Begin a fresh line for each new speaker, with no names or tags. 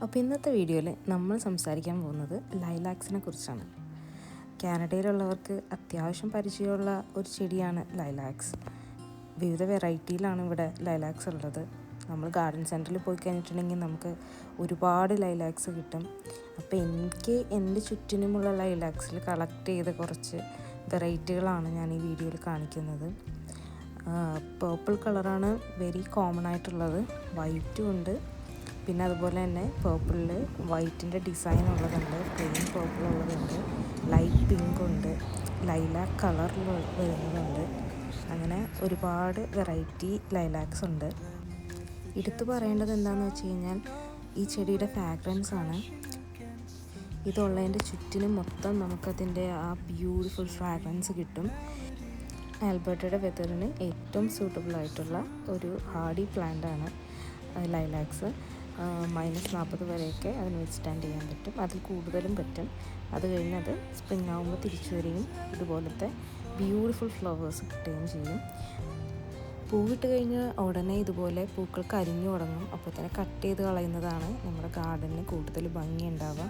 അപ്പോൾ ഇന്നത്തെ വീഡിയോയിൽ നമ്മൾ സംസാരിക്കാൻ പോകുന്നത് ലൈലാക്സിനെ കുറിച്ചാണ്. കാനഡയിലുള്ളവർക്ക് അത്യാവശ്യം പരിചയമുള്ള ഒരു ചെടിയാണ് ലൈലാക്സ്. വിവിധ വെറൈറ്റിയിലാണ് ഇവിടെ ലൈലാക്സ് ഉള്ളത്. നമ്മൾ ഗാർഡൻ സെൻറ്ററിൽ പോയി കഴിഞ്ഞിട്ടുണ്ടെങ്കിൽ നമുക്ക് ഒരുപാട് ലൈലാക്സ് കിട്ടും. അപ്പോൾ എനിക്ക് എൻ്റെ ചുറ്റിനുമുള്ള ലൈലാക്സിൽ കളക്ട് ചെയ്ത കുറച്ച് വെറൈറ്റികളാണ് ഞാൻ ഈ വീഡിയോയിൽ കാണിക്കുന്നത്. പേർപ്പിൾ കളറാണ് വെരി കോമൺ ആയിട്ടുള്ളത്, വൈറ്റും ഉണ്ട്, പിന്നെ അതുപോലെ തന്നെ പേർപ്പിളിൽ വൈറ്റിൻ്റെ ഡിസൈൻ ഉള്ളതുണ്ട്, പ്ലെയിൻ പേർപ്പിൾ ഉള്ളതുണ്ട്, ലൈറ്റ് പിങ്ക് ഉണ്ട്, ലൈലാക്ക് കളറിൽ വരുന്നതുണ്ട്. അങ്ങനെ ഒരുപാട് വെറൈറ്റി ലൈലാക്സ് ഉണ്ട്. എടുത്തു പറയേണ്ടത് എന്താണെന്ന് വെച്ച് കഴിഞ്ഞാൽ ഈ ചെടിയുടെ ഫ്രാഗ്രൻസ് ആണ്. ഇതുള്ളതിൻ്റെ ചുറ്റിനും മൊത്തം നമുക്കതിൻ്റെ ആ ബ്യൂട്ടിഫുൾ ഫ്രാഗ്രൻസ് കിട്ടും. ആൽബർട്ടയുടെ വെതറിന് ഏറ്റവും സൂട്ടബിൾ ആയിട്ടുള്ള ഒരു ഹാർഡി പ്ലാന്റ് ആണ് ലൈലാക്സ്. -40 വരെയൊക്കെ അതിന് വിത്ത്സ്റ്റാൻഡ് ചെയ്യാൻ പറ്റും, അതിൽ കൂടുതലും പറ്റും. അത് കഴിഞ്ഞത് സ്പ്രിംഗ് ആകുമ്പോൾ തിരിച്ചു വരികയും ഇതുപോലത്തെ ബ്യൂട്ടിഫുൾ ഫ്ലവേഴ്സ് കിട്ടുകയും ചെയ്യും. പൂവിട്ട് കഴിഞ്ഞ് ഉടനെ ഇതുപോലെ പൂക്കൾ കരിഞ്ഞു തുടങ്ങും. അപ്പോൾ തന്നെ കട്ട് ചെയ്ത് കളയുന്നതാണ് നമ്മുടെ ഗാർഡനിന് കൂടുതൽ ഭംഗി ഉണ്ടാവുക.